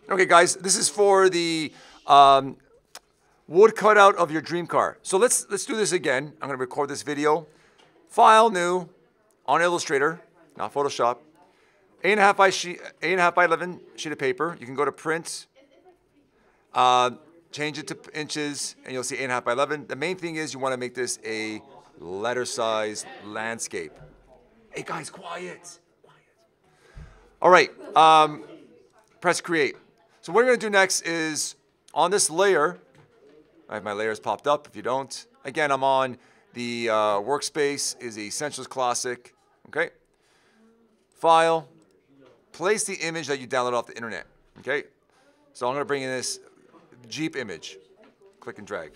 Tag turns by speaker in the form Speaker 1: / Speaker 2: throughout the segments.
Speaker 1: Okay, guys, this is for the wood cutout of your dream car. So let's do this again. I'm going to record this video. File, new, on Illustrator, not Photoshop. 8.5 by 11 sheet of paper. You can go to print, change it to inches, and you'll see 8.5 by 11. The main thing is you want to make this a letter size landscape. Hey guys, quiet. All right, press create. So what we're going to do next is on this layer, I have my layers popped up. If you don't, again, I'm on the workspace is Essentials Classic. Okay, file, place the image that you download off the internet. Okay, so I'm going to bring in this Jeep image. Click and drag.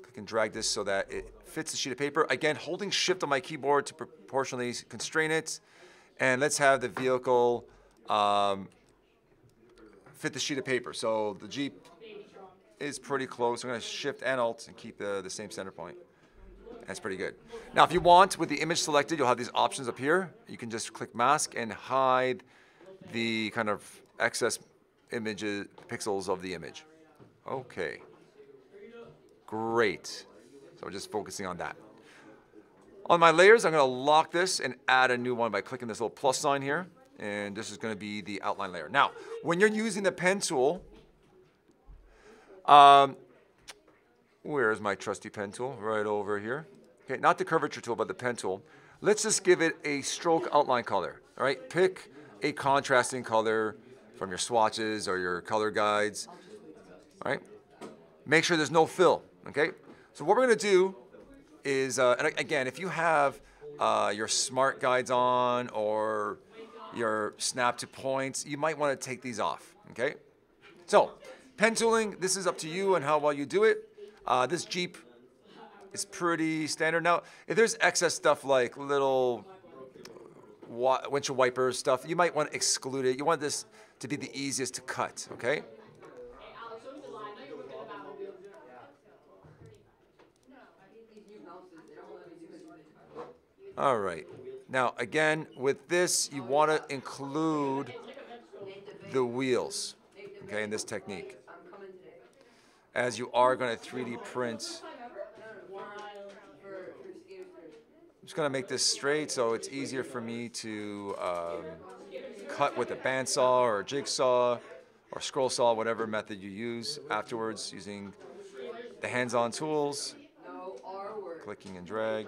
Speaker 1: Click and drag this so that it fits the sheet of paper. Again, holding shift on my keyboard to proportionally constrain it. And let's have the vehicle fit the sheet of paper. So the Jeep is pretty close. I'm going to shift and alt and keep the same center point. That's pretty good. Now, if you want, with the image selected, you'll have these options up here. You can just click mask and hide the kind of excess images, pixels of the image. Okay. Great. So we're just focusing on that. On my layers, I'm going to lock this and add a new one by clicking this little plus sign here. And this is going to be the outline layer. Now, when you're using the pen tool, where's my trusty pen tool? Right over here. Okay, not the curvature tool, but the pen tool. Let's just give it a stroke outline color. All right, pick a contrasting color from your swatches or your color guides. All right, make sure there's no fill. Okay, so what we're going to do is, and again, if you have your smart guides on or your snap to points, you might want to take these off. Okay, so pen tooling, this is up to you and how well you do it. This Jeep is pretty standard. Now, if there's excess stuff like little windshield wiper stuff, you might want to exclude it. You want this to be the easiest to cut, okay? All right. Now, again, with this, you want to include the wheels, okay, in this technique, as you are going to 3D print. I'm just going to make this straight so it's easier for me to cut with a bandsaw or a jigsaw or scroll saw, whatever method you use afterwards, using the hands-on tools, clicking and drag.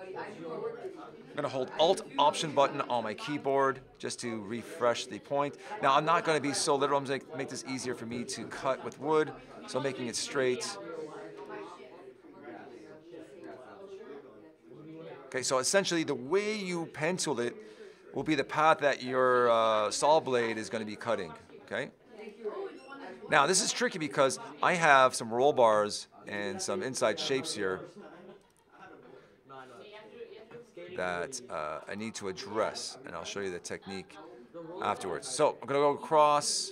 Speaker 1: I'm going to hold Alt-Option button on my keyboard just to refresh the point. Now, I'm not going to be so literal. I'm going to make this easier for me to cut with wood, so I'm making it straight. Okay, so essentially the way you pen tool it will be the path that your saw blade is going to be cutting, okay? Now, this is tricky because I have some roll bars and some inside shapes here that I need to address, and I'll show you the technique afterwards. So I'm going to go across.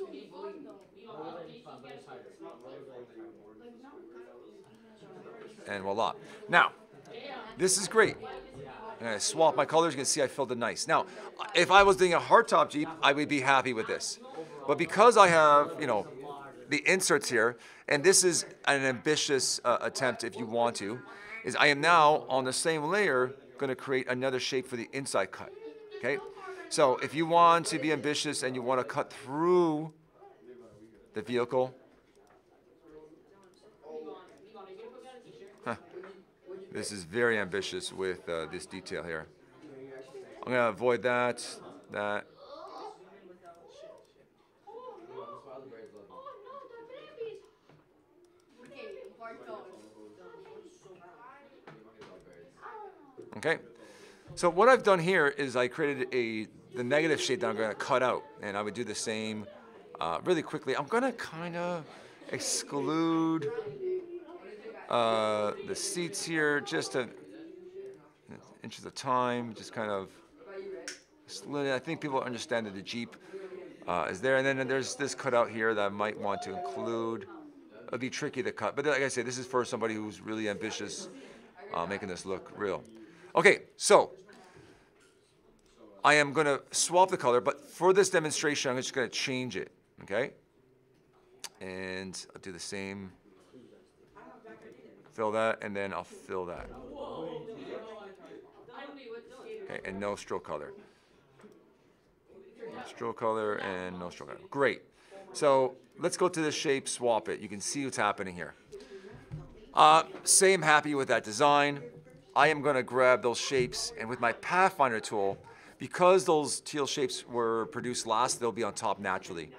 Speaker 1: And voila. Now, this is great. I'm going to swap my colors. You can see I filled it nice. Now, if I was doing a hardtop Jeep, I would be happy with this. But because I have, you know, the inserts here, and this is an ambitious attempt if you want to, is I am now on the same layer going to create another shape for the inside cut. Okay? So if you want to be ambitious and you want to cut through the vehicle, this is very ambitious with this detail here. I'm going to avoid that. Okay, so what I've done here is I created the negative shape that I'm going to cut out, and I would do the same really quickly. I'm going to kind of exclude the seats here just to inches of time, just kind of. I think people understand that the Jeep is there, and then there's this cutout here that I might want to include. It'll be tricky to cut, but like I say, this is for somebody who's really ambitious, making this look real. Okay, so I am going to swap the color, but for this demonstration, I'm just going to change it, okay? And I'll do the same. Fill that, and then I'll fill that. Okay, and no stroke color. Stroke color and no stroke color. Great. So let's go to the shape, swap it. You can see what's happening here. Same, happy with that design. I am going to grab those shapes, and with my Pathfinder tool, because those teal shapes were produced last, they'll be on top naturally.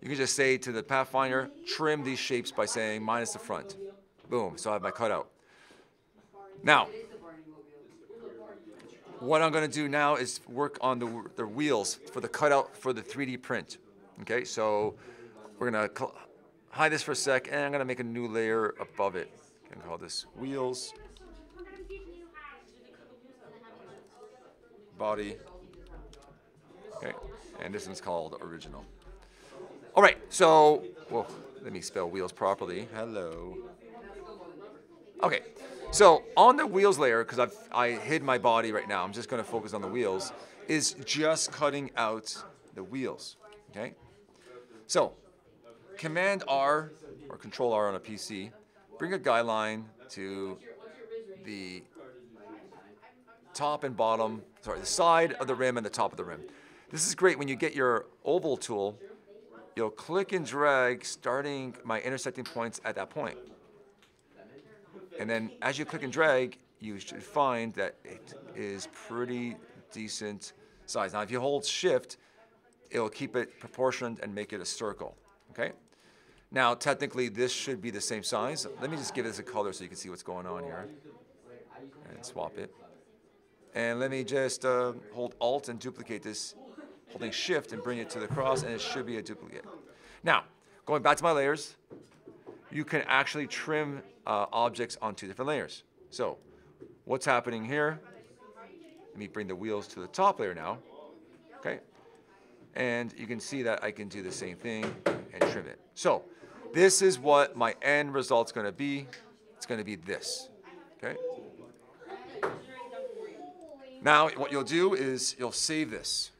Speaker 1: You can just say to the Pathfinder, trim these shapes by saying minus the front. Boom, so I have my cutout. Now, what I'm going to do now is work on the wheels for the cutout for the 3D print. Okay, so we're going to hide this for a sec, and I'm going to make a new layer above it. And call this wheels. Body. Okay, and this one's called original. All right, so, well, let me spell wheels properly. Hello. Okay, so on the wheels layer, because I hid my body right now, I'm just going to focus on the wheels, is just cutting out the wheels, okay? So, Command R, or Control R on a PC, bring a guide line to the top and bottom, sorry, the side of the rim and the top of the rim. This is great when you get your oval tool, you'll click and drag starting my intersecting points at that point. And then as you click and drag, you should find that it is pretty decent size. Now if you hold shift, it'll keep it proportioned and make it a circle, okay? Now technically this should be the same size. Let me just give this a color so you can see what's going on here. And swap it. And let me just hold Alt and duplicate this, holding Shift and bring it to the cross, and it should be a duplicate. Now, going back to my layers, you can actually trim objects on 2 different layers. So, what's happening here? Let me bring the wheels to the top layer now, okay? And you can see that I can do the same thing and trim it. So, this is what my end result's gonna be. It's gonna be this, okay? Now, what you'll do is you'll save this.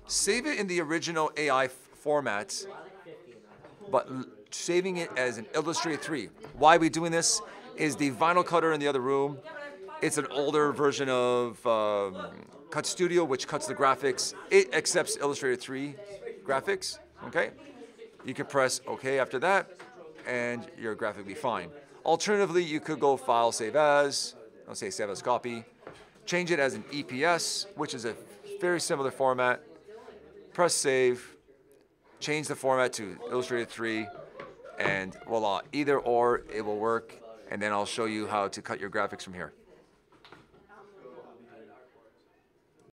Speaker 1: Save it in the original AI format, but saving it as an Illustrator 3. Why are we doing this? Is the vinyl cutter in the other room. It's an older version of Cut Studio, which cuts the graphics. It accepts Illustrator 3 graphics, okay? You can press OK after that, and your graphic will be fine. Alternatively, you could go File, Save As, I'll say Save As Copy, change it as an EPS, which is a very similar format. Press Save, change the format to Illustrator 3, and voila, either or, it will work, and then I'll show you how to cut your graphics from here.